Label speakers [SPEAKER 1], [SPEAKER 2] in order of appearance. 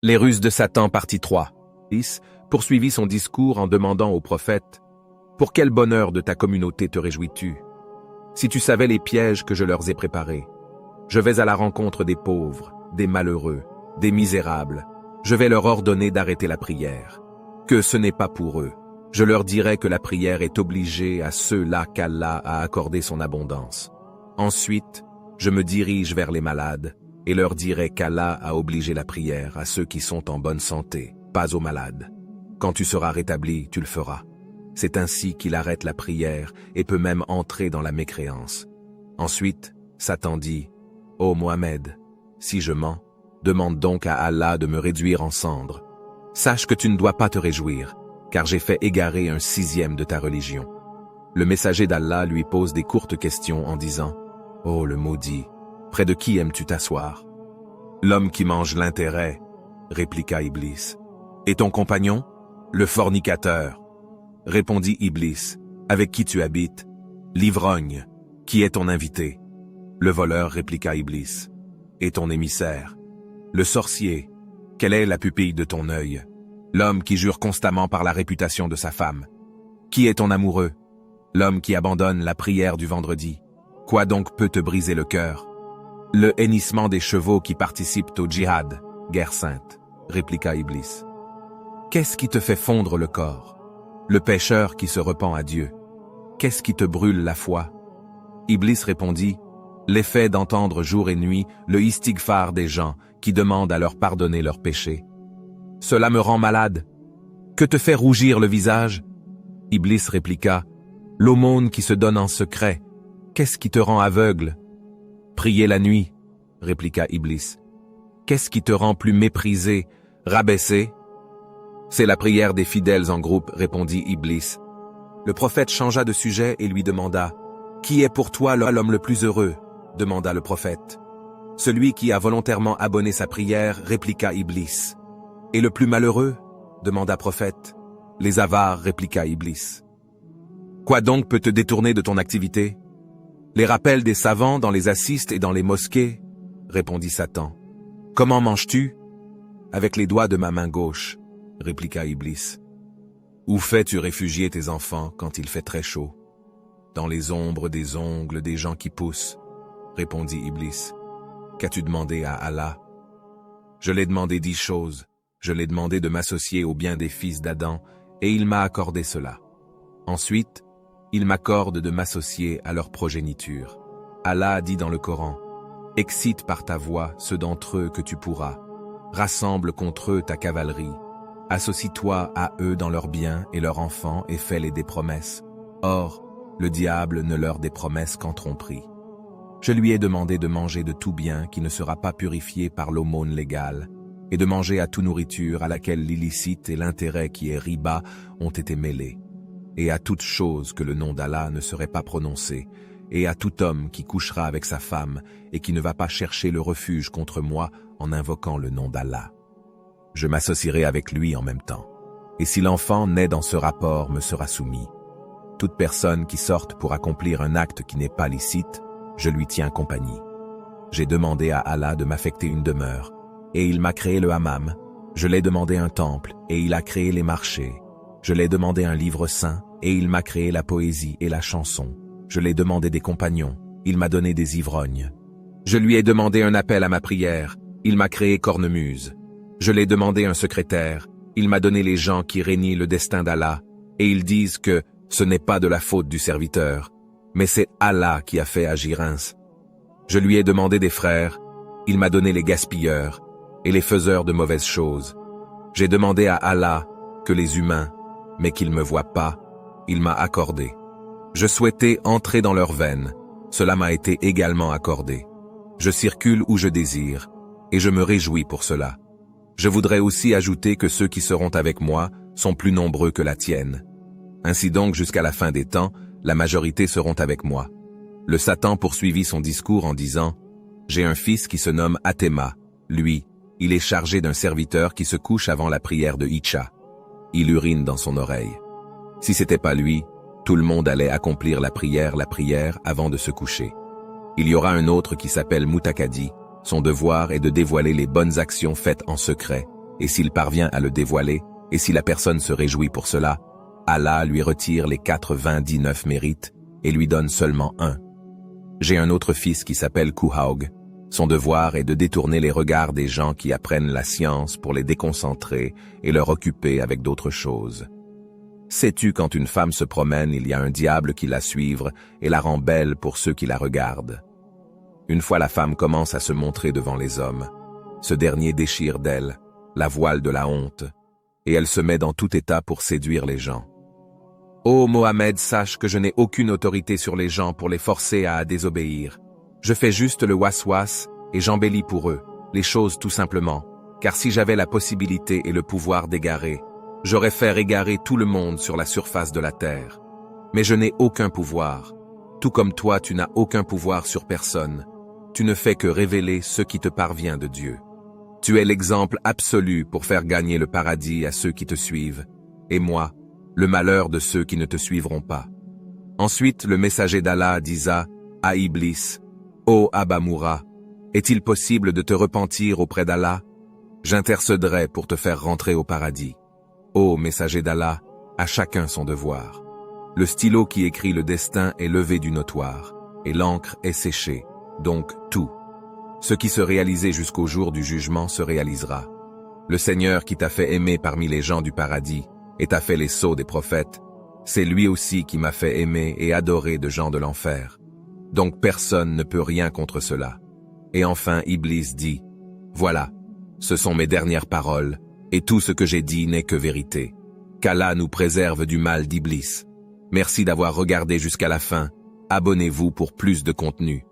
[SPEAKER 1] Les ruses de Satan, partie 3. Iblis poursuivit son discours en demandant au prophète « Pour quel bonheur de ta communauté te réjouis-tu? Si tu savais les pièges que je leur ai préparés. Je vais à la rencontre des pauvres, des malheureux, des misérables. Je vais leur ordonner d'arrêter la prière. Que ce n'est pas pour eux. Je leur dirai que la prière est obligée à ceux-là qu'Allah a accordé son abondance. Ensuite, je me dirige vers les malades et leur dirai qu'Allah a obligé la prière à ceux qui sont en bonne santé, pas aux malades. Quand tu seras rétabli, tu le feras. C'est ainsi qu'il arrête la prière et peut même entrer dans la mécréance. Ensuite, Satan dit « Ô Mohammed, si je mens, demande donc à Allah de me réduire en cendres. Sache que tu ne dois pas te réjouir, car j'ai fait égarer un 6e de ta religion. » Le messager d'Allah lui pose des courtes questions en disant « Oh le maudit, près de qui aimes-tu t'asseoir ?»« L'homme qui mange l'intérêt, » répliqua Iblis. « Et ton compagnon ?»« Le fornicateur. » Répondit Iblis. « Avec qui tu habites ?»« L'ivrogne. Qui est ton invité ?» Le voleur, répliqua Iblis. « Et ton émissaire ?» Le sorcier. « Quelle est la pupille de ton œil ?» L'homme qui jure constamment par la réputation de sa femme. « Qui est ton amoureux ?» L'homme qui abandonne la prière du vendredi. Quoi donc peut te briser le cœur? Le hennissement des chevaux qui participent au djihad, guerre sainte, répliqua Iblis. Qu'est-ce qui te fait fondre le corps? Le pécheur qui se repent à Dieu. Qu'est-ce qui te brûle la foi? Iblis répondit, l'effet d'entendre jour et nuit le istighfar des gens qui demandent à leur pardonner leurs péchés. Cela me rend malade. Que te fait rougir le visage? Iblis répliqua, l'aumône qui se donne en secret. Qu'est-ce qui te rend aveugle? Prier la nuit, répliqua Iblis. Qu'est-ce qui te rend plus méprisé, rabaissé? C'est la prière des fidèles en groupe, répondit Iblis. Le prophète changea de sujet et lui demanda, qui est pour toi l'homme le plus heureux? Demanda le prophète. Celui qui a volontairement abonné sa prière, répliqua Iblis. Et le plus malheureux? Demanda le prophète. Les avares, répliqua Iblis. Quoi donc peut te détourner de ton activité? Les rappels des savants dans les assistes et dans les mosquées, répondit Satan. Comment manges-tu? Avec les doigts de ma main gauche, répliqua Iblis. Où fais-tu réfugier tes enfants quand il fait très chaud? Dans les ombres des ongles des gens qui poussent, répondit Iblis. Qu'as-tu demandé à Allah? Je l'ai demandé 10 choses. Je l'ai demandé de m'associer au bien des fils d'Adam, et il m'a accordé cela. Ensuite, il m'accorde de m'associer à leur progéniture. Allah dit dans le Coran, « Excite par ta voix ceux d'entre eux que tu pourras. Rassemble contre eux ta cavalerie. Associe-toi à eux dans leurs biens et leurs enfants et fais-les des promesses. Or, le diable ne leur des promesses qu'en tromperie. Je lui ai demandé de manger de tout bien qui ne sera pas purifié par l'aumône légale, et de manger à toute nourriture à laquelle l'illicite et l'intérêt qui est riba ont été mêlés, et à toute chose que le nom d'Allah ne serait pas prononcé, et à tout homme qui couchera avec sa femme et qui ne va pas chercher le refuge contre moi en invoquant le nom d'Allah. Je m'associerai avec lui en même temps, et si l'enfant né dans ce rapport me sera soumis. Toute personne qui sorte pour accomplir un acte qui n'est pas licite, je lui tiens compagnie. J'ai demandé à Allah de m'affecter une demeure, et il m'a créé le hammam. Je l'ai demandé un temple, et il a créé les marchés. Je l'ai demandé un livre saint, et il m'a créé la poésie et la chanson. Je l'ai demandé des compagnons, il m'a donné des ivrognes. Je lui ai demandé un appel à ma prière, il m'a créé cornemuse. Je l'ai demandé un secrétaire, il m'a donné les gens qui régnent le destin d'Allah, et ils disent que ce n'est pas de la faute du serviteur, mais c'est Allah qui a fait agir ainsi. Je lui ai demandé des frères, il m'a donné les gaspilleurs et les faiseurs de mauvaises choses. J'ai demandé à Allah que les humains, mais qu'ils ne me voient pas, il m'a accordé. Je souhaitais entrer dans leurs veines, cela m'a été également accordé. Je circule où je désire, et je me réjouis pour cela. Je voudrais aussi ajouter que ceux qui seront avec moi sont plus nombreux que la tienne. Ainsi donc, jusqu'à la fin des temps, la majorité seront avec moi. Le Satan poursuivit son discours en disant « J'ai un fils qui se nomme Athéma. Lui, il est chargé d'un serviteur qui se couche avant la prière de Isha. Il urine dans son oreille. Si c'était pas lui, tout le monde allait accomplir la prière avant de se coucher. Il y aura un autre qui s'appelle Mutakadi. Son devoir est de dévoiler les bonnes actions faites en secret, et s'il parvient à le dévoiler, et si la personne se réjouit pour cela, Allah lui retire les 99 mérites et lui donne seulement un. J'ai un autre fils qui s'appelle Kuhaug. Son devoir est de détourner les regards des gens qui apprennent la science pour les déconcentrer et leur occuper avec d'autres choses. Sais-tu quand une femme se promène, il y a un diable qui la suivre et la rend belle pour ceux qui la regardent. Une fois la femme commence à se montrer devant les hommes, ce dernier déchire d'elle la voile de la honte, et elle se met dans tout état pour séduire les gens. Ô Mohammed, sache que je n'ai aucune autorité sur les gens pour les forcer à désobéir. Je fais juste le waswas et j'embellis pour eux, les choses tout simplement, car si j'avais la possibilité et le pouvoir d'égarer, j'aurais fait égarer tout le monde sur la surface de la terre. Mais je n'ai aucun pouvoir. Tout comme toi, tu n'as aucun pouvoir sur personne. Tu ne fais que révéler ce qui te parvient de Dieu. Tu es l'exemple absolu pour faire gagner le paradis à ceux qui te suivent, et moi, le malheur de ceux qui ne te suivront pas. Ensuite, le messager d'Allah disa à Iblis, « Ô Abamoura, est-il possible de te repentir auprès d'Allah? J'intercéderai pour te faire rentrer au paradis. Ô messager d'Allah, à chacun son devoir. Le stylo qui écrit le destin est levé du notoire, et l'encre est séchée, donc tout. Ce qui se réalisait jusqu'au jour du jugement se réalisera. Le Seigneur qui t'a fait aimer parmi les gens du paradis et t'a fait les sceaux des prophètes, c'est lui aussi qui m'a fait aimer et adorer de gens de l'enfer. Donc personne ne peut rien contre cela. Et enfin Iblis dit, « Voilà, ce sont mes dernières paroles, et tout ce que j'ai dit n'est que vérité. Qu'Allah nous préserve du mal d'Iblis. Merci d'avoir regardé jusqu'à la fin. Abonnez-vous pour plus de contenu.